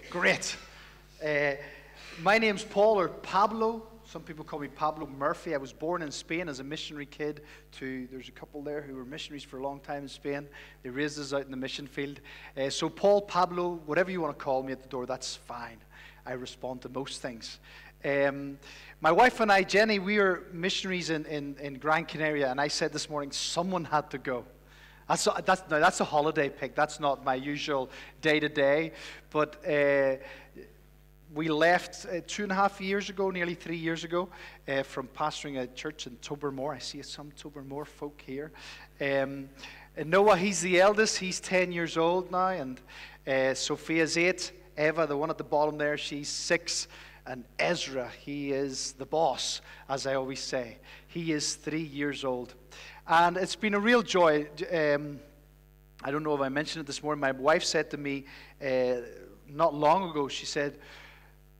Great. Uh, my name's Paul, or Pablo. Some people call me Pablo Murphy. I was born in Spain as a missionary kid. There's a couple there who were missionaries for a long time in Spain. They raised us out in the mission field. So Paul, Pablo, whatever you want to call me at the door, that's fine. I respond to most things. My wife and I, Jenny, we are missionaries in Gran Canaria, and I said this morning, someone had to go. That's a holiday pick. That's not my usual day-to-day. But we left 2.5 years ago, nearly 3 years ago, from pastoring a church in Tobermore. I see some Tobermore folk here. And Noah, he's the eldest. He's 10 years old now. And Sophia's 8. Eva, the one at the bottom there, she's 6. And Ezra, he is the boss, as I always say. He is 3 years old. And it's been a real joy. I don't know if I mentioned it this morning. My wife said to me not long ago, she said,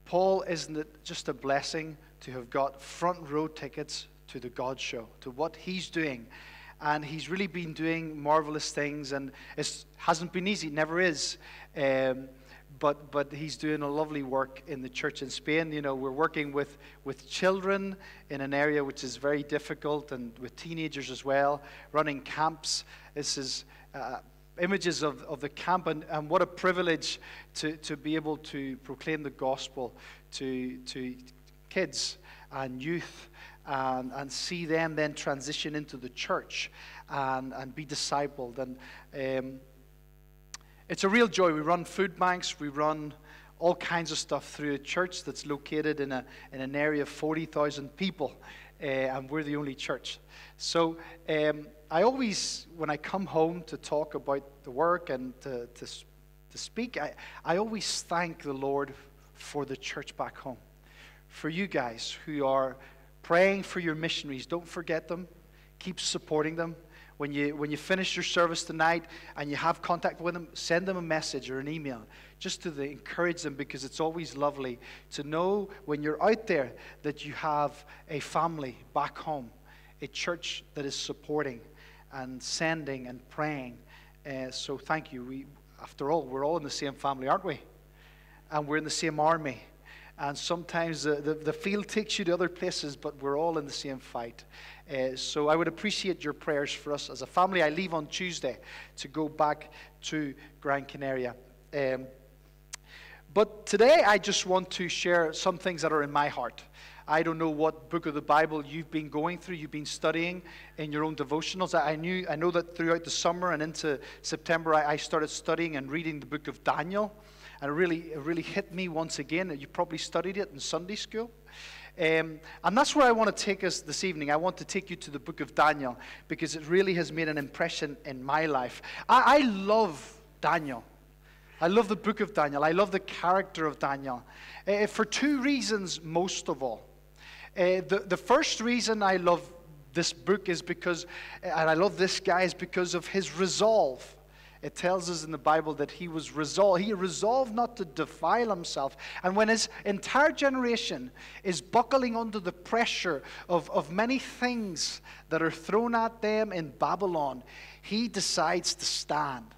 Paul, isn't it just a blessing to have got front row tickets to the God show, to what he's doing? And he's really been doing marvelous things, and it hasn't been easy, it never is. But he's doing a lovely work in the church in Spain. You know, we're working with children in an area which is very difficult, and with teenagers as well, running camps. This is images of the camp, and what a privilege to be able to proclaim the gospel to kids and youth, and see them then transition into the church and be discipled. And it's a real joy. We run food banks. We run all kinds of stuff through a church that's located in an area of 40,000 people, and we're the only church. So I always, when I come home to talk about the work and to speak, I always thank the Lord for the church back home, for you guys who are praying for your missionaries. Don't forget them. Keep supporting them. When you finish your service tonight and you have contact with them, send them a message or an email just to encourage them, because it's always lovely to know when you're out there that you have a family back home, a church that is supporting and sending and praying. So thank you. After all, we're all in the same family, aren't we? And we're in the same army. And sometimes the field takes you to other places, but we're all in the same fight. So I would appreciate your prayers for us as a family. I leave on Tuesday to go back to Gran Canaria. But today I just want to share some things that are in my heart. I don't know what book of the Bible you've been going through, you've been studying in your own devotionals. I know that throughout the summer and into September I started studying and reading the book of Daniel. And it really hit me once again. You probably studied it in Sunday school. And that's where I want to take us this evening. I want to take you to the book of Daniel, because it really has made an impression in my life. I love Daniel. I love the book of Daniel. I love the character of Daniel. For two reasons, most of all. The first reason I love this book is because, and I love this guy, is because of his resolve. It tells us in the Bible that he resolved not to defile himself. And when his entire generation is buckling under the pressure of many things that are thrown at them in Babylon, he decides to stand.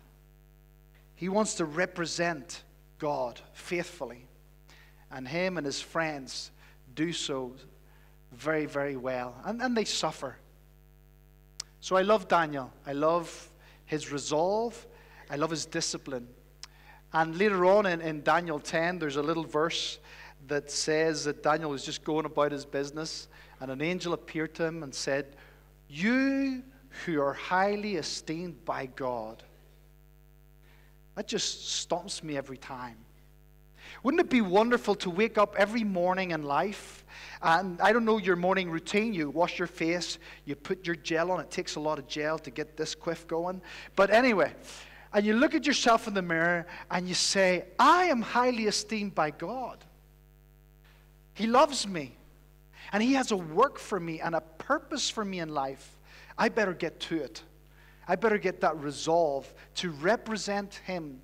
He wants to represent God faithfully. And him and his friends do so very, very well. And they suffer. So I love Daniel. I love his resolve. I love his discipline. And later on in Daniel 10, there's a little verse that says that Daniel was just going about his business, and an angel appeared to him and said, "You who are highly esteemed by God." That just stumps me every time. Wouldn't it be wonderful to wake up every morning in life, and I don't know your morning routine, you wash your face, you put your gel on. It takes a lot of gel to get this quiff going. But anyway, and you look at yourself in the mirror and you say, I am highly esteemed by God. He loves me, and he has a work for me and a purpose for me in life. I better get to it. I better get that resolve to represent him.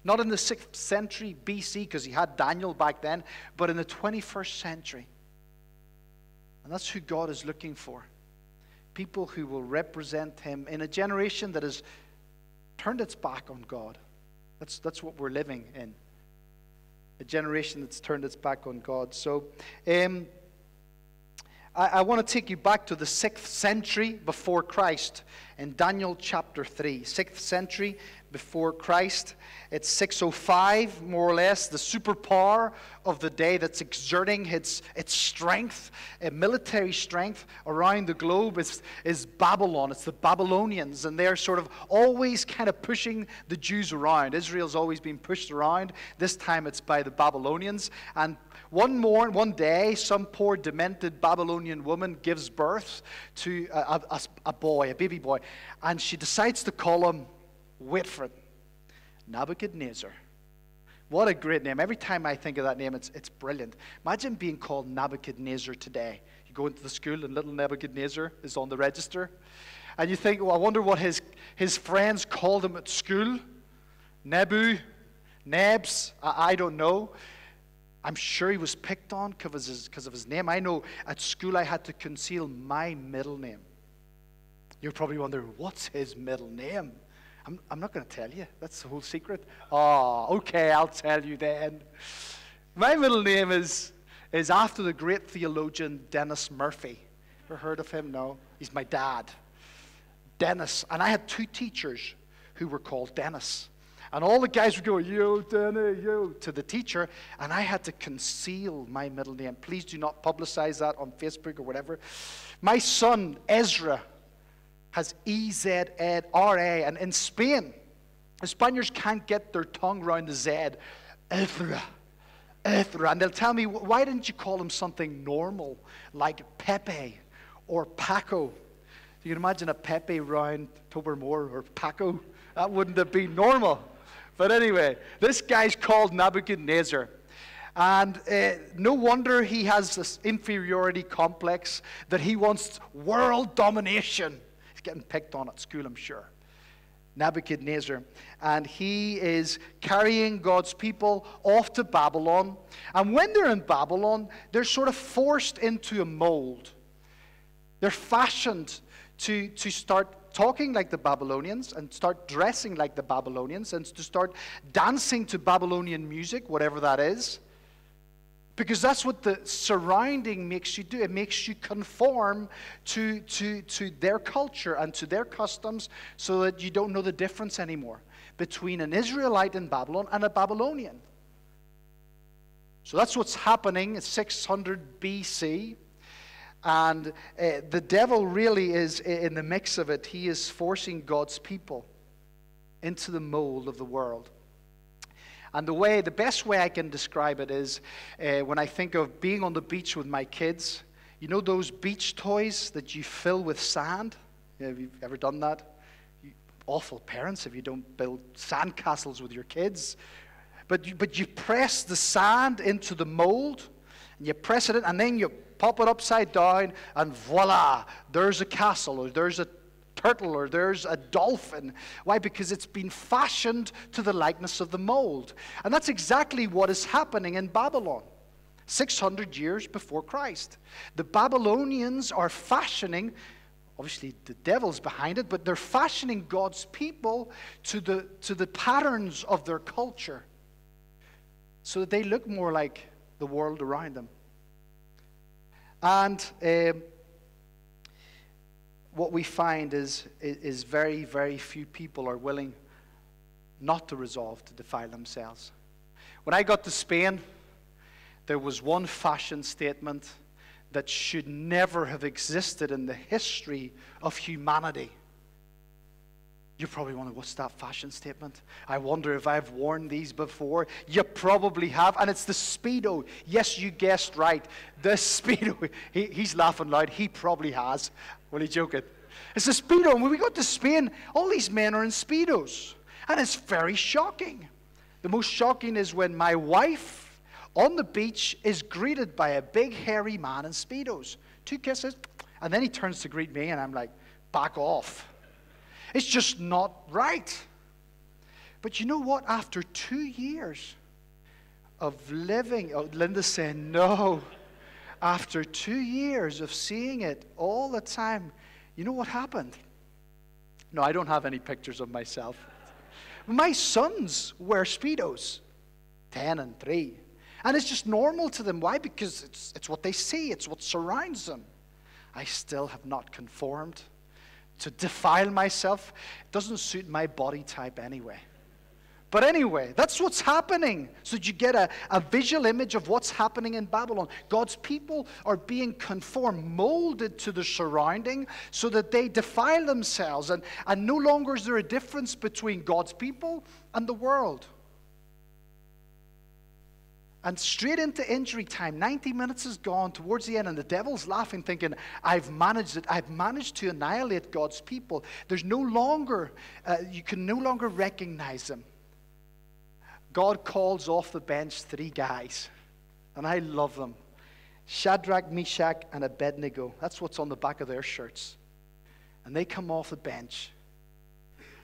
Not in the 6th century BC, because he had Daniel back then, but in the 21st century. And that's who God is looking for. People who will represent him in a generation that has turned its back on God. That's what we're living in. a generation that's turned its back on God. So I want to take you back to the 6th century before Christ in Daniel chapter 3. 6th century before Christ. It's 605, more or less, the superpower of the day that's exerting its strength, military strength around the globe is Babylon. It's the Babylonians, and they're sort of always kind of pushing the Jews around. Israel's always been pushed around. This time it's by the Babylonians. And one day, some poor demented Babylonian woman gives birth to a boy, a baby boy, and she decides to call him, wait for it, Nebuchadnezzar. What a great name. Every time I think of that name, it's brilliant. Imagine being called Nebuchadnezzar today. You go into the school and little Nebuchadnezzar is on the register. And you think, well, I wonder what his friends called him at school. Nebu, Nebs, I don't know. I'm sure he was picked on because of his name. I know at school I had to conceal my middle name. You're probably wondering, what's his middle name? I'm not going to tell you. That's the whole secret. Oh, okay, I'll tell you then. My middle name is after the great theologian Dennis Murphy. Ever heard of him? No. He's my dad. Dennis. And I had 2 teachers who were called Dennis. And all the guys would go, yo, Denny, yo, to the teacher. And I had to conceal my middle name. Please do not publicize that on Facebook or whatever. My son, Ezra, has E-Z-R-A. And in Spain, the Spaniards can't get their tongue around the Z. Ezra. And they'll tell me, why didn't you call him something normal, like Pepe or Paco? You can imagine a Pepe round Tobermore or Paco. That wouldn't have been normal. But anyway, this guy's called Nebuchadnezzar. And no wonder he has this inferiority complex that he wants world domination. He's getting picked on at school, I'm sure. Nebuchadnezzar. And he is carrying God's people off to Babylon. And when they're in Babylon, they're sort of forced into a mold. They're fashioned to start talking like the Babylonians and start dressing like the Babylonians and to start dancing to Babylonian music, whatever that is. Because that's what the surrounding makes you do. It makes you conform to their culture and to their customs so that you don't know the difference anymore between an Israelite in Babylon and a Babylonian. So that's what's happening at 600 BC. And the devil really is in the mix of it. He is forcing God's people into the mold of the world. And the best way I can describe it is when I think of being on the beach with my kids. You know those beach toys that you fill with sand? Have you ever done that? You awful parents if you don't build sand castles with your kids. But you press the sand into the mold, and you press it in, and then you pop it upside down, and voila, there's a castle, or there's a turtle, or there's a dolphin. Why? Because it's been fashioned to the likeness of the mold. And that's exactly what is happening in Babylon, 600 years before Christ. The Babylonians are fashioning, obviously the devil's behind it, but they're fashioning God's people to the patterns of their culture so that they look more like the world around them. And what we find is very, very few people are willing not to resolve to defile themselves. When I got to Spain, there was one fashion statement that should never have existed in the history of humanity. You're probably wondering, what's that fashion statement? I wonder if I've worn these before. You probably have, and it's the Speedo. Yes, you guessed right. The Speedo. He's laughing loud. He probably has. Well, he's joking. It's the Speedo. And when we got to Spain, all these men are in Speedos. And it's very shocking. The most shocking is when my wife on the beach is greeted by a big hairy man in Speedos. 2 kisses, and then he turns to greet me, and I'm like, back off. It's just not right. But you know what? After 2 years of living, Linda's saying no. After 2 years of seeing it all the time, you know what happened? No, I don't have any pictures of myself. My sons wear Speedos, 10 and 3. And it's just normal to them. Why? Because it's what they see. It's what surrounds them. I still have not conformed. To defile myself, it doesn't suit my body type anyway. But anyway, that's what's happening. So that you get a visual image of what's happening in Babylon. God's people are being conformed, molded to the surrounding so that they defile themselves. And no longer is there a difference between God's people and the world. And straight into injury time, 90 minutes is gone towards the end, and the devil's laughing, thinking, I've managed it. I've managed to annihilate God's people. There's no longer, you can no longer recognize them. God calls off the bench 3 guys, and I love them. Shadrach, Meshach, and Abednego. That's what's on the back of their shirts. And they come off the bench,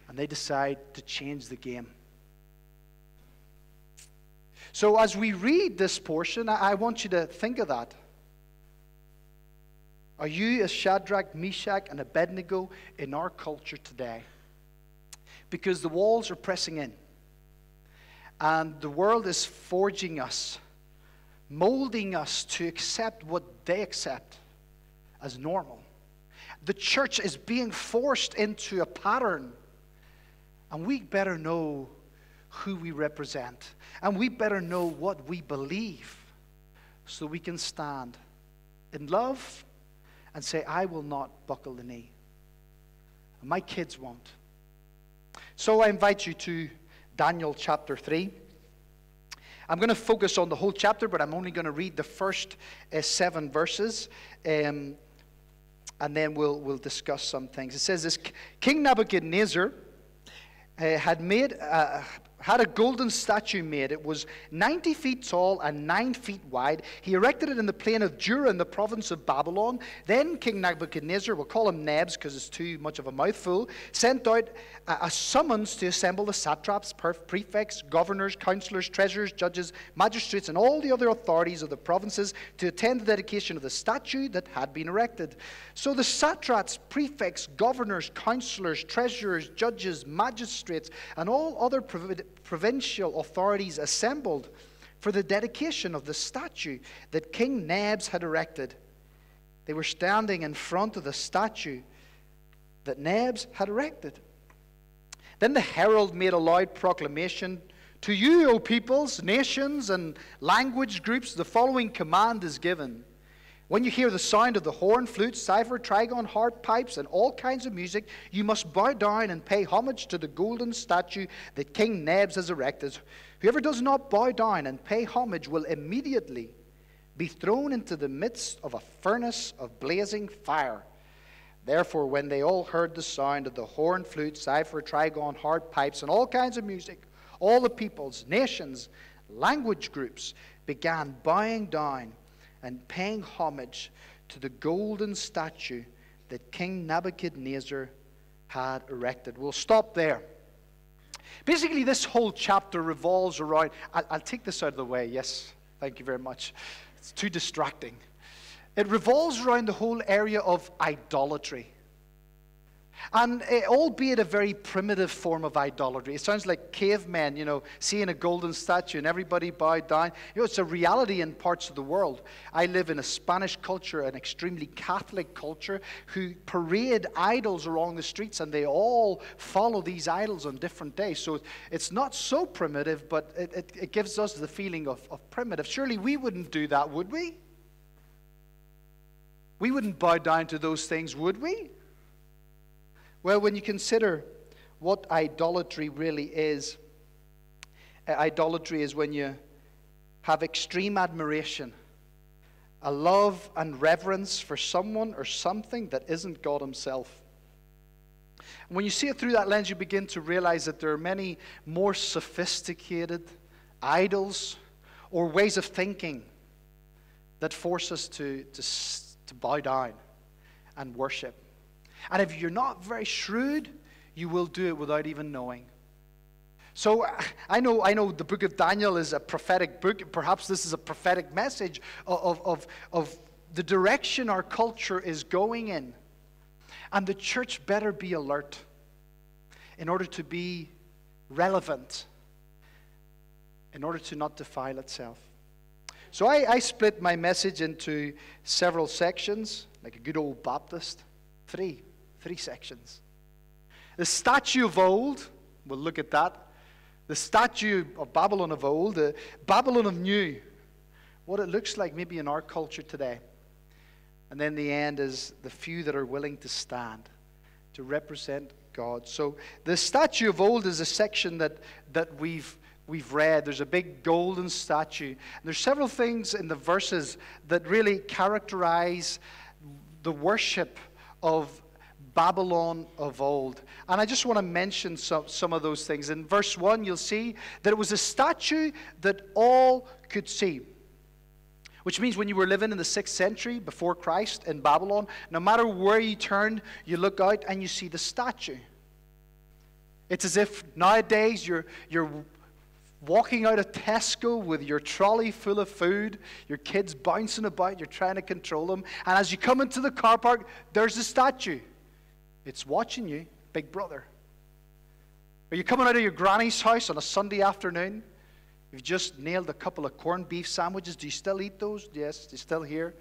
and they decide to change the game. So as we read this portion, I want you to think of that. Are you as Shadrach, Meshach, and Abednego in our culture today? Because the walls are pressing in. And the world is forging us, molding us to accept what they accept as normal. The church is being forced into a pattern. And we better know who we represent. And we better know what we believe so we can stand in love and say, I will not buckle the knee. And my kids won't. So I invite you to Daniel chapter 3. I'm going to focus on the whole chapter, but I'm only going to read the first 7 verses. And then we'll discuss some things. It says this: King Nebuchadnezzar had a golden statue made. It was 90 feet tall and 9 feet wide. He erected it in the plain of Dura in the province of Babylon. Then King Nebuchadnezzar, we'll call him Nebs because it's too much of a mouthful, sent out a summons to assemble the satraps, prefects, governors, counselors, treasurers, judges, magistrates, and all the other authorities of the provinces to attend the dedication of the statue that had been erected. So the satraps, prefects, governors, counselors, treasurers, judges, magistrates, and all other provincial authorities assembled for the dedication of the statue that King Nebs had erected. They were standing in front of the statue that Nebs had erected. Then the herald made a loud proclamation, to you, O peoples, nations, and language groups, the following command is given. When you hear the sound of the horn, flute, cipher, trigon, harp, pipes, and all kinds of music, you must bow down and pay homage to the golden statue that King Nebs has erected. Whoever does not bow down and pay homage will immediately be thrown into the midst of a furnace of blazing fire. Therefore, when they all heard the sound of the horn, flute, cipher, trigon, harp, pipes, and all kinds of music, all the peoples, nations, language groups began bowing down and paying homage to the golden statue that King Nebuchadnezzar had erected. We'll stop there. Basically, this whole chapter revolves around... I'll take this out of the way. Yes, thank you very much. It's too distracting. It revolves around the whole area of idolatry. And albeit a very primitive form of idolatry. It sounds like cavemen, seeing a golden statue and everybody bowed down. It's a reality in parts of the world. I live in a Spanish culture, an extremely Catholic culture, who parade idols along the streets, and they all follow these idols on different days. So it's not so primitive, but it gives us the feeling of primitive. Surely we wouldn't do that, would we? We wouldn't bow down to those things, would we? Well, when you consider what idolatry really is, idolatry is when you have extreme admiration, a love and reverence for someone or something that isn't God himself. And when you see it through that lens, you begin to realize that there are many more sophisticated idols or ways of thinking that force us to bow down and worship. And if you're not very shrewd, you will do it without even knowing. So I know the book of Daniel is a prophetic book. Perhaps this is a prophetic message of the direction our culture is going in. And the church better be alert in order to be relevant, in order to not defile itself. So I split my message into several sections, like a good old Baptist. Three sections. The statue of old, we'll look at that. The statue of Babylon of old, the Babylon of new, what it looks like maybe in our culture today. And then the end is the few that are willing to stand to represent God. So the statue of old is a section that we've read. There's a big golden statue. And there's several things in the verses that really characterize the worship of Babylon of old. And I just want to mention some of those things. In verse 1, you'll see that it was a statue that all could see. Which means when you were living in the 6th century before Christ in Babylon, no matter where you turned, you look out and you see the statue. It's as if nowadays you're walking out of Tesco with your trolley full of food, your kids bouncing about, you're trying to control them, and as you come into the car park, there's a statue. It's watching you, Big Brother. Are you coming out of your granny's house on a Sunday afternoon? You've just nailed a couple of corned beef sandwiches. Do you still eat those? Yes, they're still here.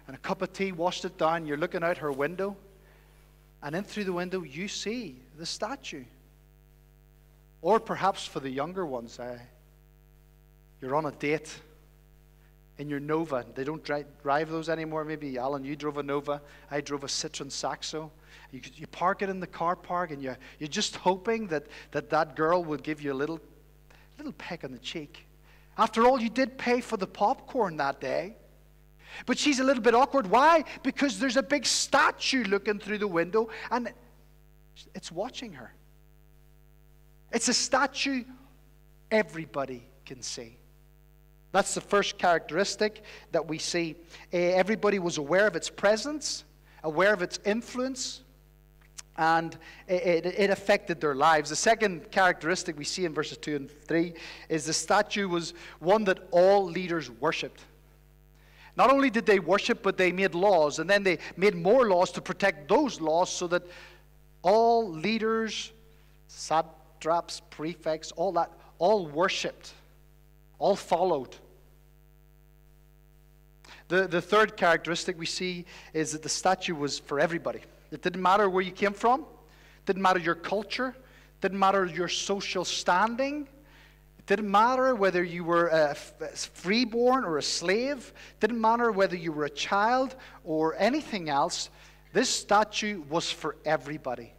And a cup of tea, washed it down. You're looking out her window. And in through the window, you see the statue. Or perhaps for the younger ones, you're on a date in your Nova. They don't drive those anymore. Maybe, Alan, you drove a Nova. I drove a Citroen Saxo. You park it in the car park, and you're just hoping that girl would give you a little peck on the cheek. After all, you did pay for the popcorn that day. But she's a little bit awkward. Why? Because there's a big statue looking through the window, and it's watching her. It's a statue everybody can see. That's the first characteristic that we see. Everybody was aware of its presence, aware of its influence, and it affected their lives. The second characteristic we see in verses 2 and 3 is the statue was one that all leaders worshipped. Not only did they worship, but they made laws, and then they made more laws to protect those laws so that all leaders, satraps, prefects, all worshipped, all followed. The third characteristic we see is that the statue was for everybody. It didn't matter where you came from. It didn't matter your culture. It didn't matter your social standing. It didn't matter whether you were a freeborn or a slave. It didn't matter whether you were a child or anything else. This statue was for everybody.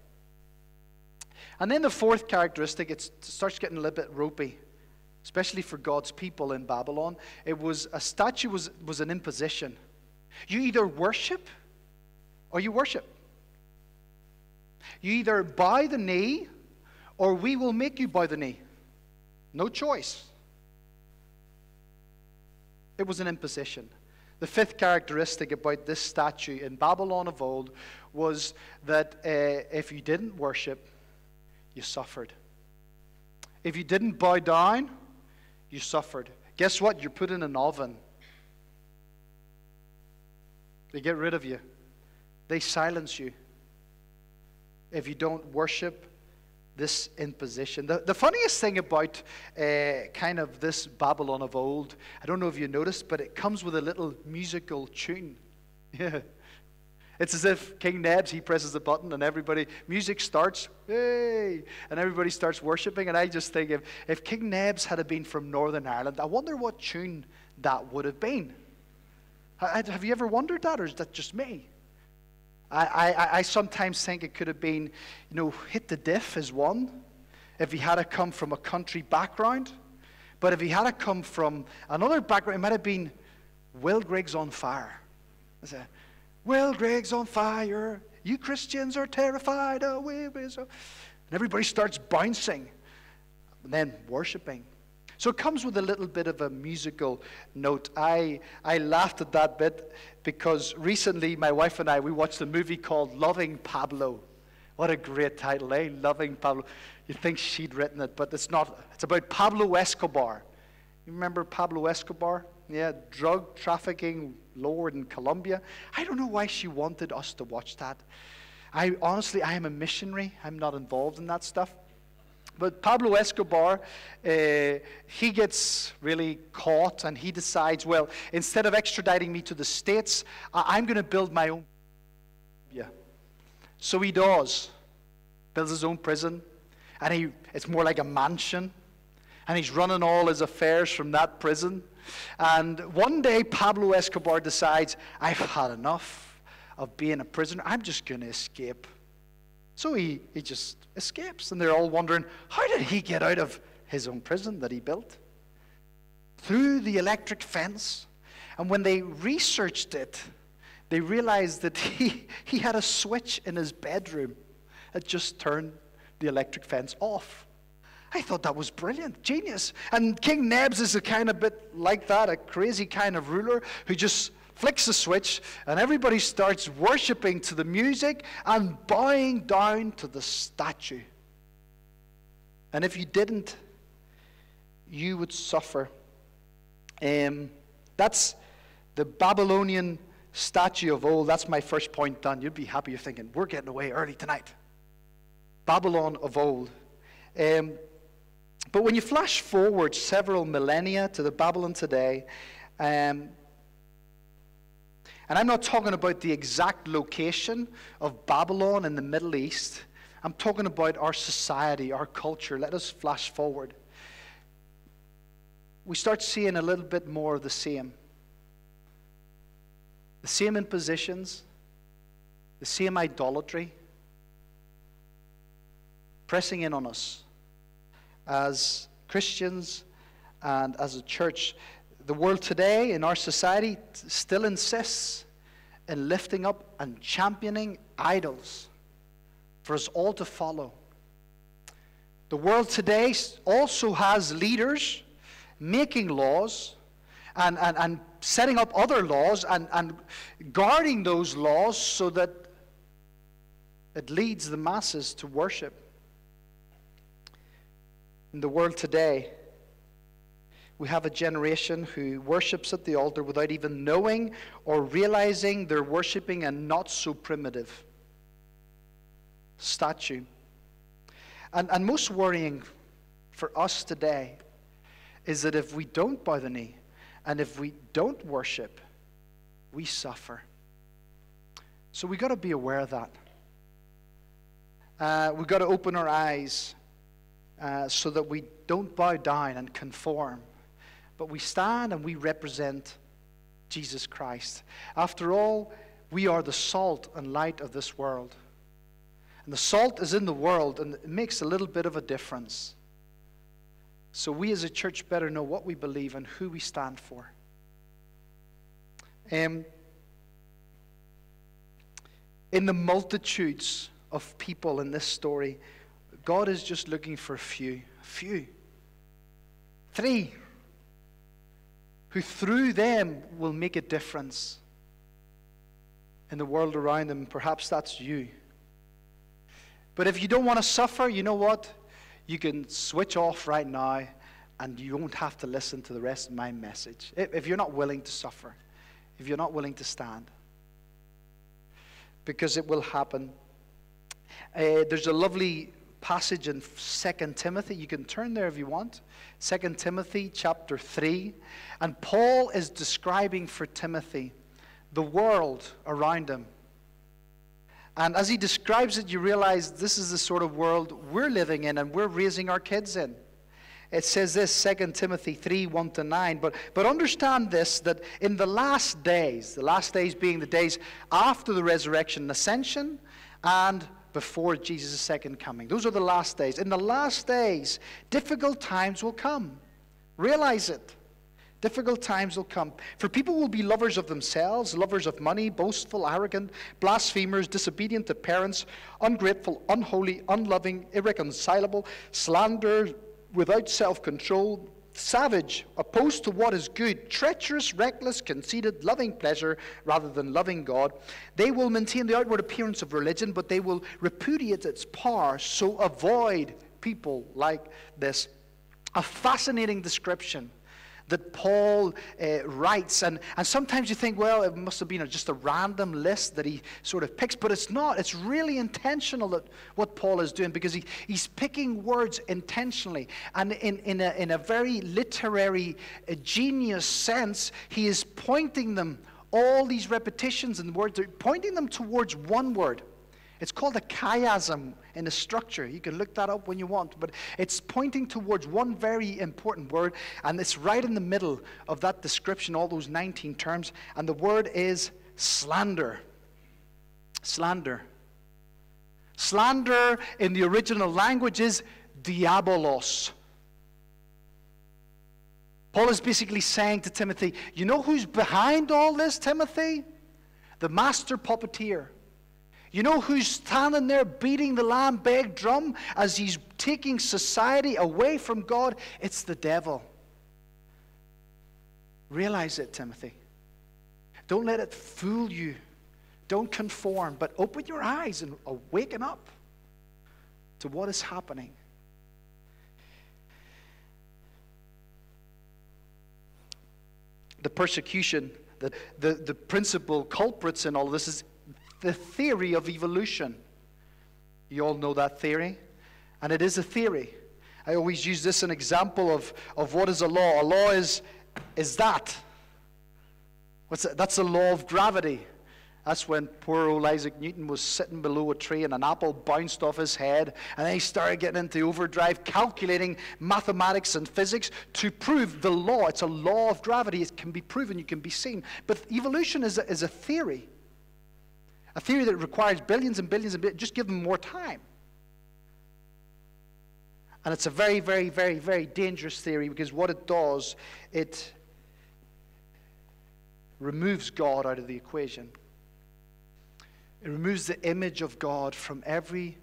And then the fourth characteristic, it starts getting a little bit ropey, especially for God's people in Babylon. A statue was an imposition. You either worship or you worship. You either bow the knee or we will make you bow the knee. No choice. It was an imposition. The fifth characteristic about this statue in Babylon of old was that if you didn't worship, you suffered. If you didn't bow down, you suffered. Guess what? You're put in an oven. They get rid of you. They silence you if you don't worship this imposition. The funniest thing about kind of this Babylon of old, I don't know if you noticed, but it comes with a little musical tune. Yeah. It's as if King Nebs, he presses a button and music starts, hey, and everybody starts worshiping. And I just think if King Nebs had been from Northern Ireland, I wonder what tune that would have been. Have you ever wondered that, or is that just me? I sometimes think it could have been, Hit the Diff is one, if he had come from a country background. But if he had come from another background, it might have been Will Griggs on Fire. Will Griggs on fire, you Christians are terrified. And everybody starts bouncing and then worshiping. So it comes with a little bit of a musical note. I laughed at that bit because recently my wife and we watched a movie called Loving Pablo. What a great title, eh? Loving Pablo. You'd think she'd written it, but it's not. It's about Pablo Escobar. You remember Pablo Escobar? Yeah, drug trafficking lord in Colombia. I don't know why she wanted us to watch that. Honestly, I am a missionary. I'm not involved in that stuff. But Pablo Escobar, he gets really caught, and he decides, well, instead of extraditing me to the States, I'm going to build my own. Yeah. So he does. Builds his own prison, and it's more like a mansion, and he's running all his affairs from that prison. And one day, Pablo Escobar decides, I've had enough of being a prisoner. I'm just going to escape. So he just escapes, and they're all wondering, how did he get out of his own prison that he built? Through the electric fence. And when they researched it, they realized that he had a switch in his bedroom that just turned the electric fence off. I thought that was brilliant, genius. And King Nebs is a kind of bit like that, a crazy kind of ruler who just flicks the switch, and everybody starts worshiping to the music and bowing down to the statue. And if you didn't, you would suffer. That's the Babylonian statue of old. That's my first point done. You'd be happy. You're thinking, we're getting away early tonight. Babylon of old. But when you flash forward several millennia to the Babylon today, and I'm not talking about the exact location of Babylon in the Middle East. I'm talking about our society, our culture. Let us flash forward. We start seeing a little bit more of the same. The same impositions, the same idolatry, pressing in on us as Christians and as a church. The world today, in our society, still insists in lifting up and championing idols for us all to follow. The world today also has leaders making laws and setting up other laws and guarding those laws so that it leads the masses to worship. In the world today, we have a generation who worships at the altar without even knowing or realizing they're worshiping a not so primitive statue. And most worrying for us today is that if we don't bow the knee and if we don't worship, we suffer. So we've got to be aware of that. We've got to open our eyes so that we don't bow down and conform, but we stand and we represent Jesus Christ. After all, we are the salt and light of this world. And the salt is in the world, and it makes a little bit of a difference. So we as a church better know what we believe and who we stand for. In the multitudes of people in this story, God is just looking for a few. 3, who through them will make a difference in the world around them. Perhaps that's you. But if you don't want to suffer, you know what? You can switch off right now and you won't have to listen to the rest of my message. If you're not willing to suffer, if you're not willing to stand. Because it will happen. There's a lovely passage in 2 Timothy. You can turn there if you want. 2 Timothy chapter 3. And Paul is describing for Timothy the world around him. And as he describes it, you realize this is the sort of world we're living in and we're raising our kids in. It says this, 2 Timothy 3, 1-9. But understand this, that in the last days being the days after the resurrection and ascension, and before Jesus' second coming. Those are the last days. In the last days, difficult times will come. Realize it. Difficult times will come. For people will be lovers of themselves, lovers of money, boastful, arrogant, blasphemers, disobedient to parents, ungrateful, unholy, unloving, irreconcilable, slanderers, without self-control, savage, opposed to what is good, treacherous, reckless, conceited, loving pleasure rather than loving God. They will maintain the outward appearance of religion, but they will repudiate its power. So avoid people like this. A fascinating description that Paul writes. And sometimes you think, well, it must have been just a random list that he sort of picks, but it's not. It's really intentional that what Paul is doing, because he's picking words intentionally. And in a very literary, genius sense, he is pointing them, all these repetitions and words, pointing them towards one word. It's called a chiasm in the structure. You can look that up when you want, but it's pointing towards one very important word, and it's right in the middle of that description, all those 19 terms, and the word is slander. Slander. Slander in the original language is diabolos. Paul is basically saying to Timothy, you know who's behind all this, Timothy? The master puppeteer. You know who's standing there beating the lamb-beg drum as he's taking society away from God? It's the devil. Realize it, Timothy. Don't let it fool you. Don't conform, but open your eyes and awaken up to what is happening. The persecution, the principal culprits in all this is the theory of evolution. You all know that theory? And it is a theory. I always use this as an example of what is a law. A law is that. That's the law of gravity. That's when poor old Isaac Newton was sitting below a tree and an apple bounced off his head, and then he started getting into overdrive, calculating mathematics and physics to prove the law. It's a law of gravity. It can be proven. You can be seen. But evolution is a theory. A theory that requires billions and billions and billions. Just give them more time. And it's a very, very, very, very dangerous theory, because what it does, it removes God out of the equation. It removes the image of God from every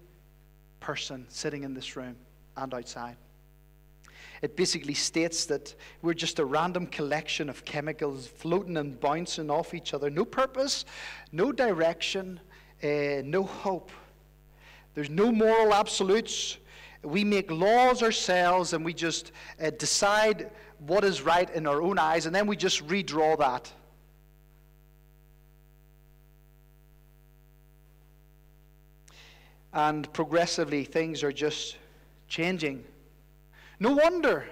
person sitting in this room and outside. It basically states that we're just a random collection of chemicals floating and bouncing off each other. No purpose, no direction, no hope. There's no moral absolutes. We make laws ourselves, and we just decide what is right in our own eyes, and then we just redraw that. And progressively, things are just changing. No wonder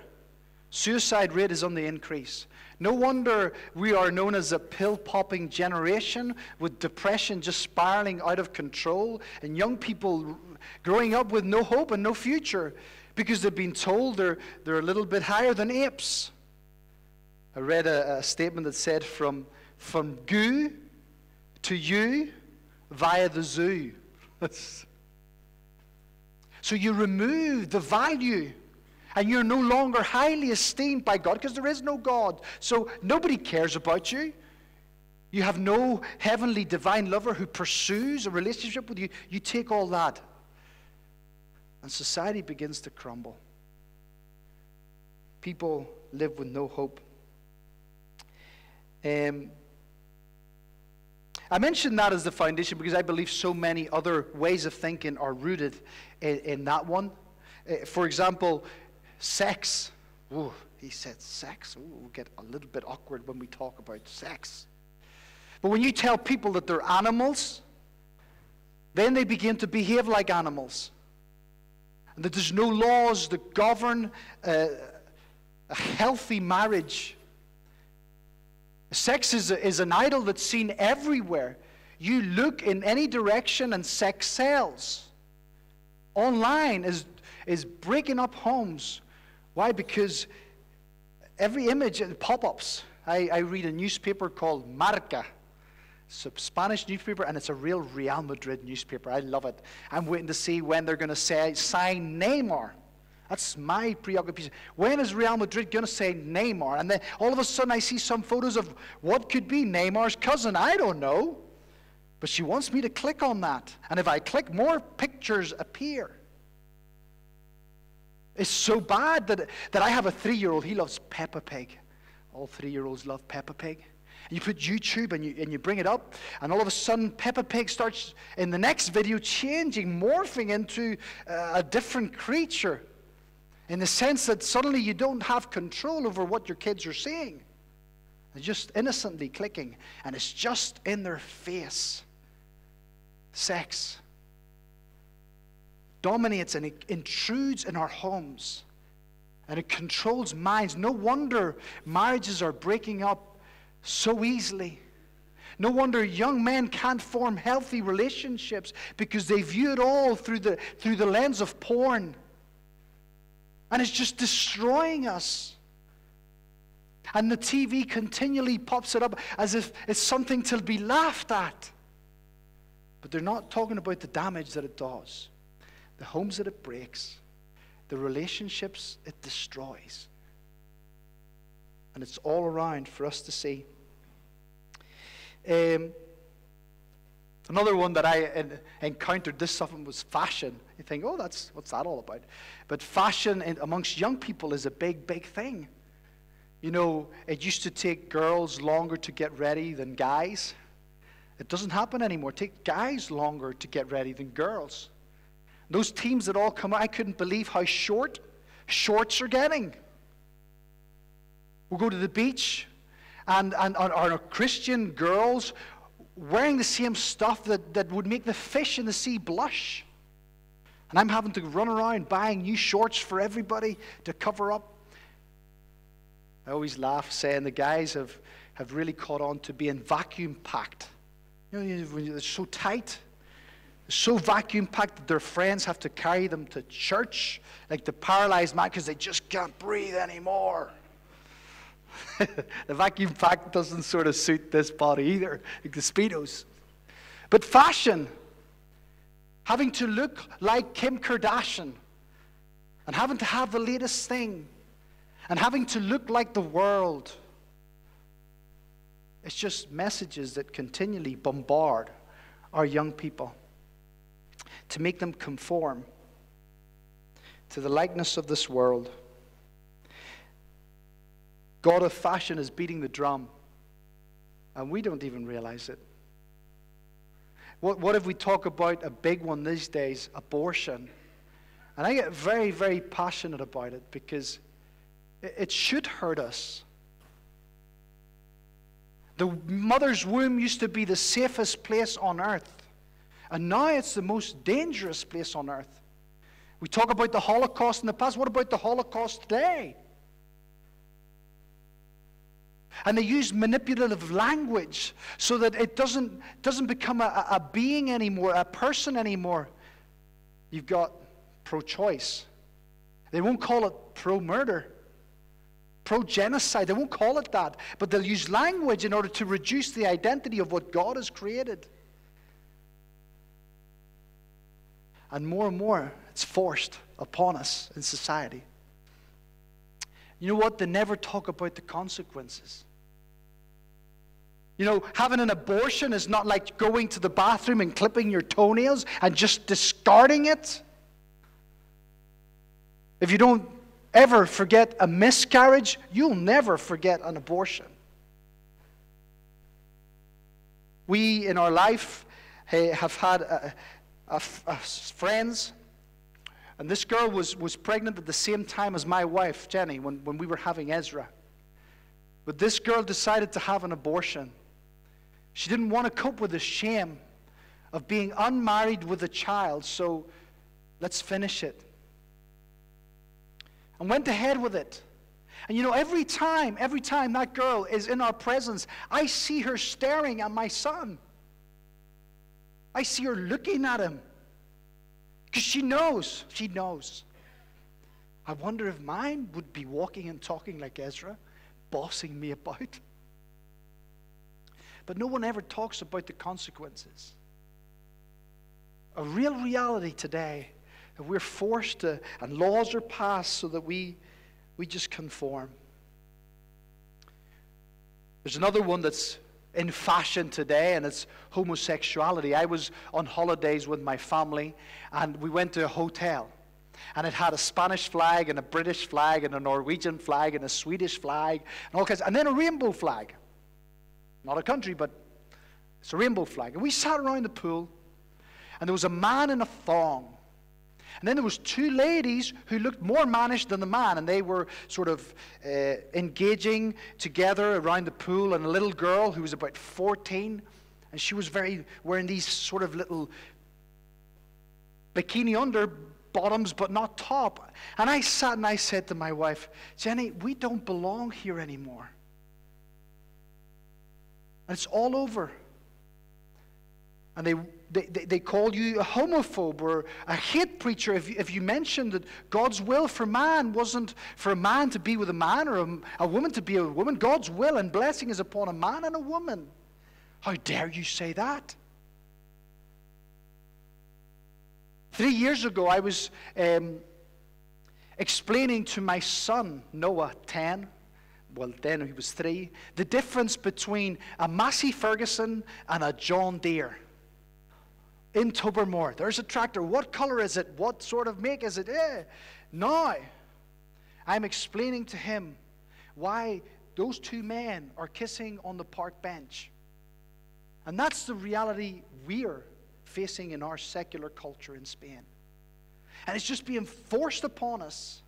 suicide rate is on the increase. No wonder we are known as a pill-popping generation, with depression just spiraling out of control, and young people growing up with no hope and no future because they've been told they're a little bit higher than apes. I read a statement that said, from goo to you via the zoo. So you remove the value, and you're no longer highly esteemed by God, because there is no God. So nobody cares about you. You have no heavenly divine lover who pursues a relationship with you. You take all that, and society begins to crumble. People live with no hope. I mention that as the foundation because I believe so many other ways of thinking are rooted in that one. For example, sex. Ooh, he said sex. Ooh, we'll get a little bit awkward when we talk about sex. But when you tell people that they're animals, then they begin to behave like animals. And that there's no laws that govern a healthy marriage. Sex is an idol that's seen everywhere. You look in any direction and sex sells. Online is breaking up homes. Why? Because every image, pop-ups. I read a newspaper called Marca. It's a Spanish newspaper, and it's a real Real Madrid newspaper. I love it. I'm waiting to see when they're going to sign Neymar. That's my preoccupation. When is Real Madrid going to say Neymar? And then all of a sudden I see some photos of what could be Neymar's cousin. I don't know. But she wants me to click on that. And if I click, more pictures appear. It's so bad that I have a 3-year-old. He loves Peppa Pig. All 3-year-olds love Peppa Pig. And you put YouTube and you bring it up, and all of a sudden Peppa Pig starts in the next video changing, morphing into a different creature. in the sense that suddenly you don't have control over what your kids are seeing. They're just innocently clicking, and it's just in their face. Sex dominates and it intrudes in our homes, and it controls minds. No wonder marriages are breaking up so easily. No wonder young men can't form healthy relationships, because they view it all through the lens of porn. And it's just destroying us. And the TV continually pops it up as if it's something to be laughed at. But they're not talking about the damage that it does, the homes that it breaks, the relationships it destroys. And it's all around for us to see. Another one that I encountered this summer was fashion. You think, oh, what's that all about? But fashion amongst young people is a big, big thing. You know, it used to take girls longer to get ready than guys. It doesn't happen anymore. It takes guys longer to get ready than girls. Those teams that all come out, I couldn't believe how short shorts are getting. We'll go to the beach, and our Christian girls wearing the same stuff that would make the fish in the sea blush. And I'm having to run around buying new shorts for everybody to cover up. I always laugh saying the guys have really caught on to being vacuum packed. You know, when they're so tight, so vacuum packed that their friends have to carry them to church like the paralyzed man because they just can't breathe anymore. The vacuum pack doesn't sort of suit this body either, like the Speedos. But fashion, having to look like Kim Kardashian, and having to have the latest thing, and having to look like the world, it's just messages that continually bombard our young people to make them conform to the likeness of this world. God of fashion is beating the drum, and we don't even realize it. What if we talk about a big one these days, abortion? And I get very, very passionate about it because it should hurt us. The mother's womb used to be the safest place on earth, and now it's the most dangerous place on earth. We talk about the Holocaust in the past. What about the Holocaust today? And they use manipulative language so that it doesn't become a being anymore, a person anymore. You've got pro-choice. They won't call it pro-murder, pro-genocide. They won't call it that. But they'll use language in order to reduce the identity of what God has created. And more, it's forced upon us in society. You know what? They never talk about the consequences. You know, having an abortion is not like going to the bathroom and clipping your toenails and just discarding it. If you don't ever forget a miscarriage, you'll never forget an abortion. We, in our life, have had friends, and this girl was pregnant at the same time as my wife, Jenny, when we were having Ezra. But this girl decided to have an abortion. She didn't want to cope with the shame of being unmarried with a child, so let's finish it. And went ahead with it. And you know, every time that girl is in our presence, I see her staring at my son. I see her looking at him. Because she knows. I wonder if mine would be walking and talking like Ezra, bossing me about. But no one ever talks about the consequences. A real reality today that we're forced to, and laws are passed so that we just conform. There's another one that's in fashion today, and it's homosexuality. I was on holidays with my family, and we went to a hotel. And it had a Spanish flag, and a British flag, and a Norwegian flag, and a Swedish flag, and all kinds, and then a rainbow flag. Not a country, but it's a rainbow flag. And we sat around the pool, and there was a man in a thong. And then there was two ladies who looked more mannish than the man, and they were sort of engaging together around the pool, and a little girl who was about 14, and she was wearing these sort of little bikini under bottoms, but not top. And I sat and I said to my wife, Jenny, we don't belong here anymore. And it's all over. And they call you a homophobe or a hate preacher if you mention that God's will for man wasn't for a man to be with a man or a woman to be a woman. God's will and blessing is upon a man and a woman. How dare you say that? 3 years ago, I was explaining to my son, Noah, 10, well, then he was 3, the difference between a Massey Ferguson and a John Deere. In Tobermore, there's a tractor. What color is it? What sort of make is it? Now, I'm explaining to him why those two men are kissing on the park bench. And that's the reality we're facing in our secular culture in Spain. And it's just being forced upon us.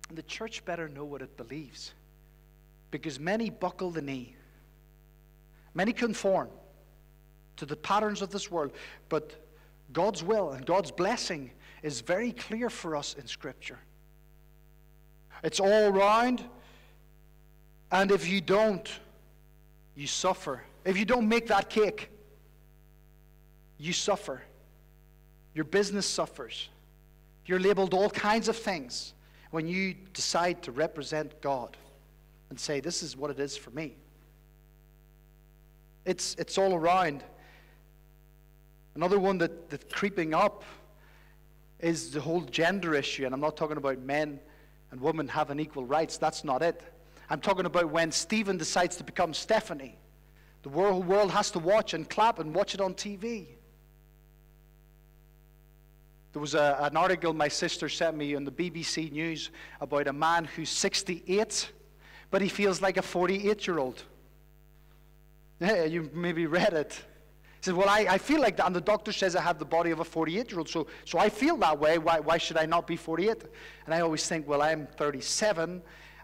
And the church better know what it believes. Because many buckle the knee. Many conform to the patterns of this world. But God's will and God's blessing is very clear for us in Scripture. It's all round. And if you don't, you suffer. If you don't make that cake, you suffer. Your business suffers. You're labeled all kinds of things when you decide to represent God and say, this is what it is for me. It's all around. Another one that's creeping up is the whole gender issue. And I'm not talking about men and women having equal rights. That's not it. I'm talking about when Stephen decides to become Stephanie. The whole world has to watch and clap and watch it on TV. There was an article my sister sent me on the BBC News about a man who's 68, but he feels like a 48-year-old. Yeah, you maybe read it. He said, well, I feel like that, and the doctor says I have the body of a 48-year-old, so I feel that way. Why should I not be 48? And I always think, well, I'm 37,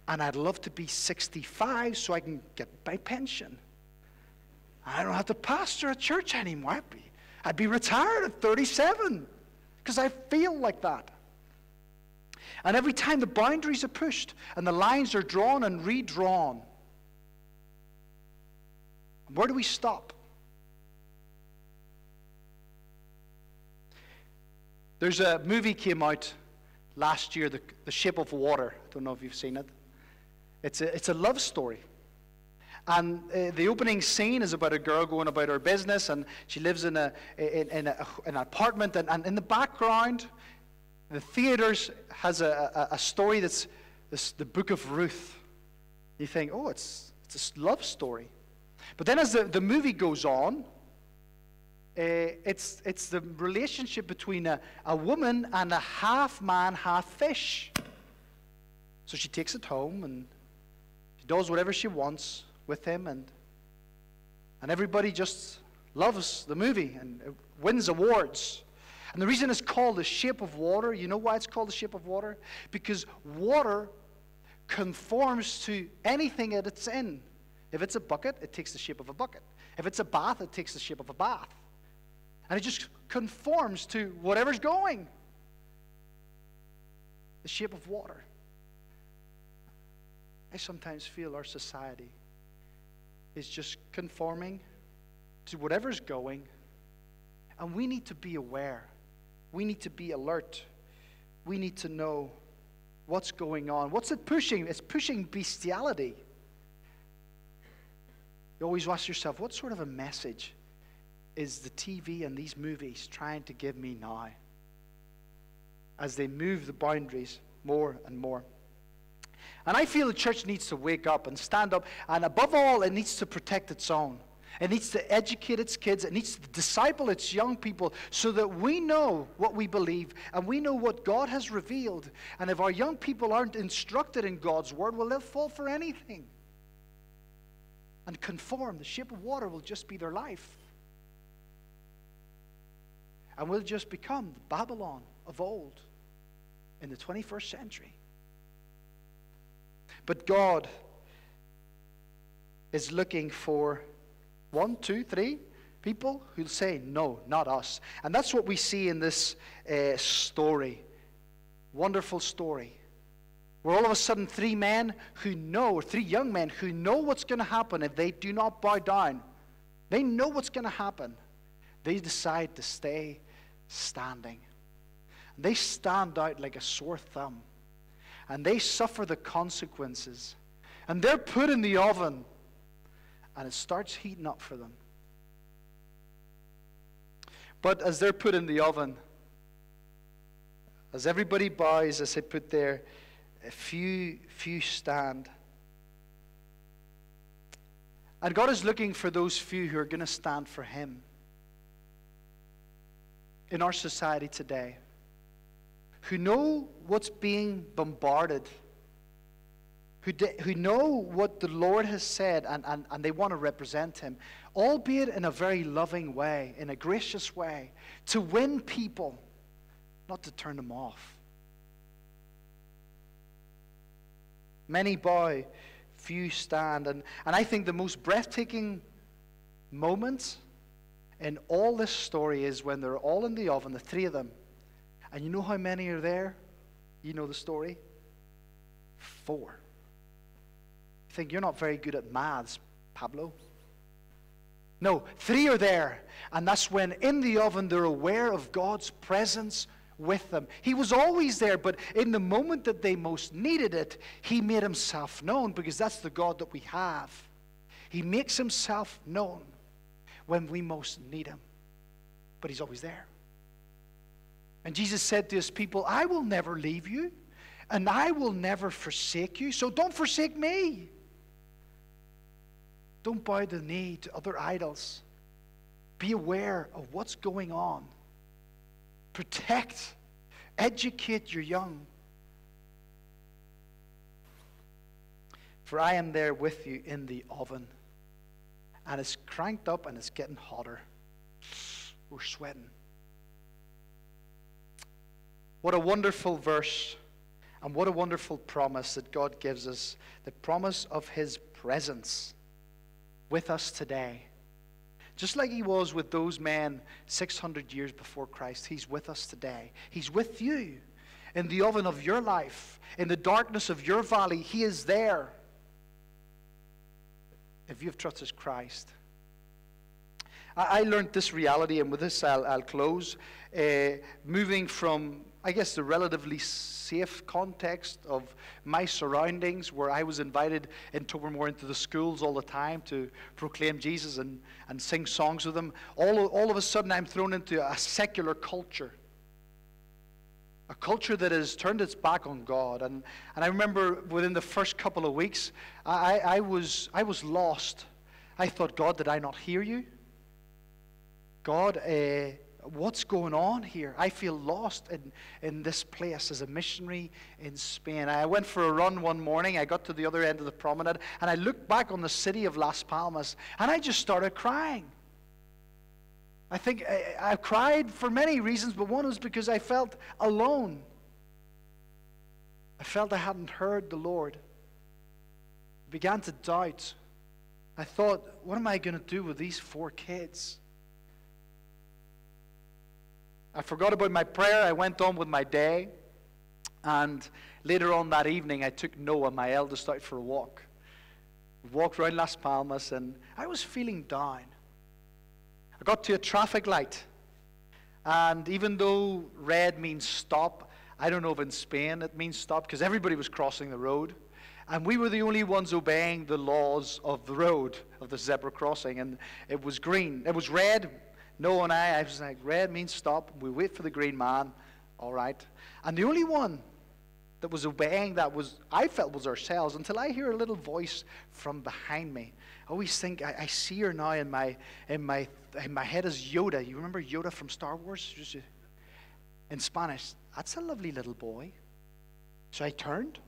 and I'd love to be 65 so I can get my pension. I don't have to pastor a church anymore. I'd be retired at 37 because I feel like that. And every time the boundaries are pushed and the lines are drawn and redrawn, where do we stop? There's a movie came out last year, The Shape of Water. I don't know if you've seen it. It's a love story. And the opening scene is about a girl going about her business, and she lives in an apartment. And in the background, the theaters has a story that's the Book of Ruth. You think, oh, it's a love story. But then as the movie goes on, it's the relationship between a woman and a half man, half fish. So she takes it home and she does whatever she wants with him, and everybody just loves the movie and it wins awards. And the reason it's called The Shape of Water, you know why it's called The Shape of Water? Because water conforms to anything that it's in. If it's a bucket, it takes the shape of a bucket. If it's a bath, it takes the shape of a bath. And it just conforms to whatever's going. The shape of water. I sometimes feel our society is just conforming to whatever's going. And we need to be aware. We need to be alert. We need to know what's going on. What's it pushing? It's pushing bestiality. You always ask yourself, what sort of a message is the TV and these movies trying to give me now as they move the boundaries more and more? And I feel the church needs to wake up and stand up, and above all, it needs to protect its own. It needs to educate its kids. It needs to disciple its young people so that we know what we believe and we know what God has revealed. And if our young people aren't instructed in God's word, well, they'll fall for anything and conform. The shape of water will just be their life. And we'll just become the Babylon of old in the 21st century. But God is looking for 1, 2, 3 people who'll say, no, not us. And that's what we see in this story. Wonderful story. Where all of a sudden 3 men who know, or 3 young men who know what's going to happen if they do not bow down. They know what's going to happen. They decide to stay standing. And they stand out like a sore thumb. And they suffer the consequences. And they're put in the oven. And it starts heating up for them. But as they're put in the oven, as everybody bows, as they put there, a few stand. And God is looking for those few who are going to stand for Him. In our society today, who know what's being bombarded, who know what the Lord has said, and they want to represent Him, albeit in a very loving way, in a gracious way, to win people, not to turn them off. Many bow, few stand. And I think the most breathtaking moment in all this story is when they're all in the oven, the 3 of them. And you know how many are there? You know the story? 4. You think you're not very good at maths, Pablo? No, 3 are there. And that's when in the oven they're aware of God's presence with them. He was always there, but in the moment that they most needed it, He made Himself known, because that's the God that we have. He makes Himself known when we most need Him. But He's always there. And Jesus said to His people, I will never leave you, and I will never forsake you, so don't forsake me. Don't bow the knee to other idols. Be aware of what's going on. Protect, educate your young. For I am there with you in the oven. And it's cranked up and it's getting hotter. We're sweating. What a wonderful verse, and what a wonderful promise that God gives us. The promise of His presence with us today. Just like He was with those men 600 years before Christ, He's with us today. He's with you in the oven of your life, in the darkness of your valley. He is there if you have trusted Christ. I learned this reality, and with this I'll close. Moving from, I guess, the relatively safe context of my surroundings, where I was invited in Tobermore into the schools all the time to proclaim Jesus and sing songs with them. All of a sudden I'm thrown into a secular culture. A culture that has turned its back on God. And I remember within the first couple of weeks, I was lost. I thought, God, did I not hear you? God, what's going on here? I feel lost in this place as a missionary in Spain. I went for a run one morning. I got to the other end of the promenade, and I looked back on the city of Las Palmas, and I just started crying. I think I cried for many reasons, but one was because I felt alone. I felt I hadn't heard the Lord. I began to doubt. I thought, what am I going to do with these 4 kids? I forgot about my prayer. I went on with my day. And later on that evening, I took Noah, my eldest, out for a walk. We walked around Las Palmas, and I was feeling down. I got to a traffic light. And even though red means stop, I don't know if in Spain it means stop, because everybody was crossing the road. And we were the only ones obeying the laws of the road, of the zebra crossing. And it was green. It was red. Noah and I was like, red means stop. We wait for the green man. All right. And the only one that was obeying that I felt was ourselves, until I hear a little voice from behind me. I always think, I see her now in my head as Yoda. You remember Yoda from Star Wars? In Spanish, that's a lovely little boy. So I turned,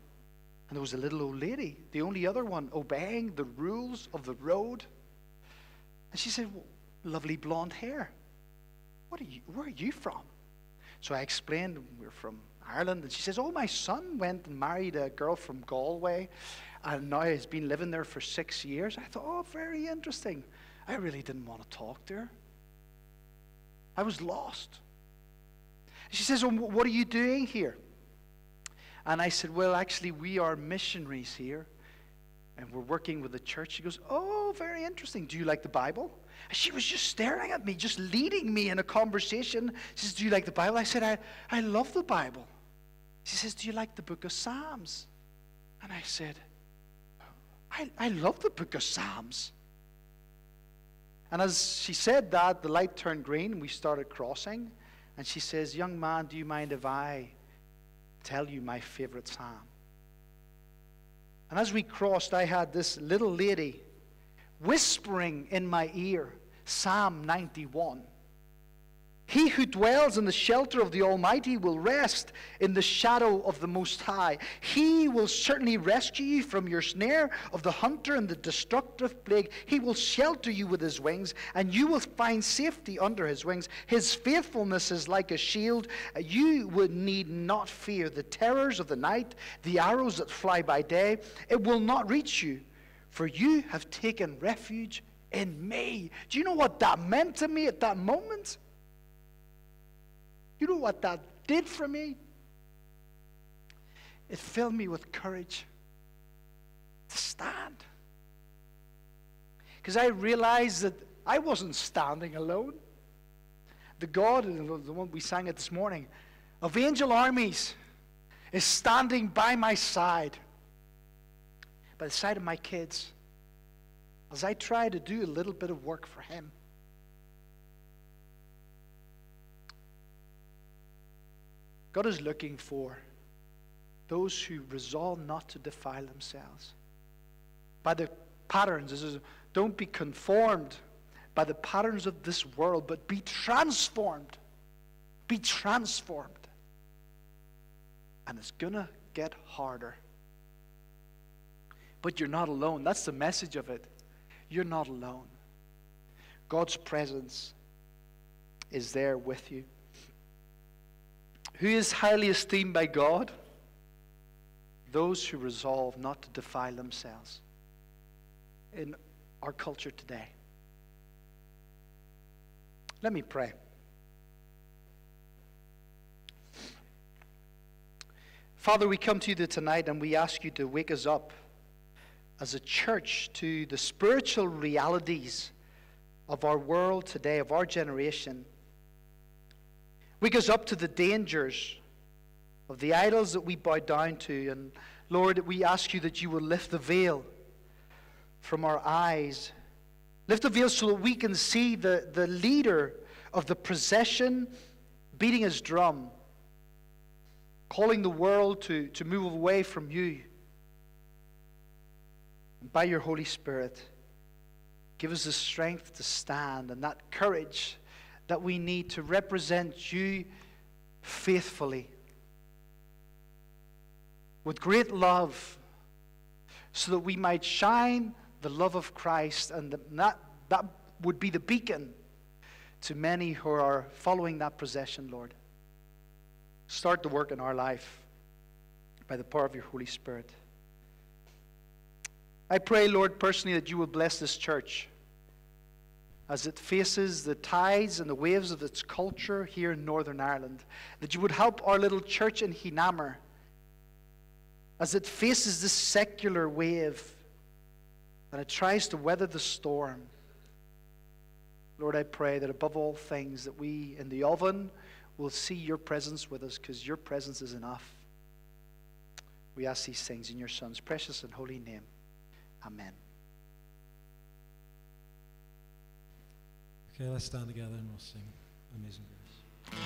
and there was a little old lady, the only other one, obeying the rules of the road. And she said, well, lovely blonde hair. where are you from? So I explained we're from Ireland, and she says, oh, my son went and married a girl from Galway, and now has been living there for 6 years. I thought, oh, very interesting. I really didn't want to talk to her. I was lost. She says, well, what are you doing here? And I said, well, actually, we are missionaries here, and we're working with the church. She goes, oh, very interesting. Do you like the Bible? And she was just staring at me, just leading me in a conversation. She says, do you like the Bible? I said, I love the Bible. She says, do you like the book of Psalms? And I said, I love the book of Psalms. And as she said that, the light turned green, and we started crossing. And she says, young man, do you mind if I tell you my favorite psalm? And as we crossed, I had this little lady whispering in my ear, Psalm 91. He who dwells in the shelter of the Almighty will rest in the shadow of the Most High. He will certainly rescue you from your snare of the hunter and the destructive plague. He will shelter you with his wings, and you will find safety under his wings. His faithfulness is like a shield. You would need not fear the terrors of the night, the arrows that fly by day. It will not reach you, for you have taken refuge in me. Do you know what that meant to me at that moment? You know what that did for me? It filled me with courage to stand. Because I realized that I wasn't standing alone. The God, the one we sang it this morning, of angel armies is standing by my side, by the side of my kids, as I try to do a little bit of work for him. God is looking for those who resolve not to defile themselves by the patterns. This is, don't be conformed by the patterns of this world, but be transformed. Be transformed. And it's going to get harder. But you're not alone. That's the message of it. You're not alone. God's presence is there with you. Who is highly esteemed by God? Those who resolve not to defile themselves in our culture today. Let me pray. Father, we come to you tonight and we ask you to wake us up as a church to the spiritual realities of our world today, of our generation. Wake us up to the dangers of the idols that we bow down to. And Lord, we ask you that you will lift the veil from our eyes. Lift the veil so that we can see the leader of the procession beating his drum, calling the world to move away from you. And by your Holy Spirit, give us the strength to stand and that courage that we need to represent you faithfully, with great love, so that we might shine the love of Christ, and that would be the beacon to many who are following that procession, Lord. Start the work in our life by the power of your Holy Spirit. I pray, Lord, personally that you will bless this church as it faces the tides and the waves of its culture here in Northern Ireland, that you would help our little church in Hinammer as it faces this secular wave and it tries to weather the storm. Lord, I pray that above all things that we in the oven will see your presence with us, because your presence is enough. We ask these things in your Son's precious and holy name. Amen. Okay, let's stand together and we'll sing Amazing Grace.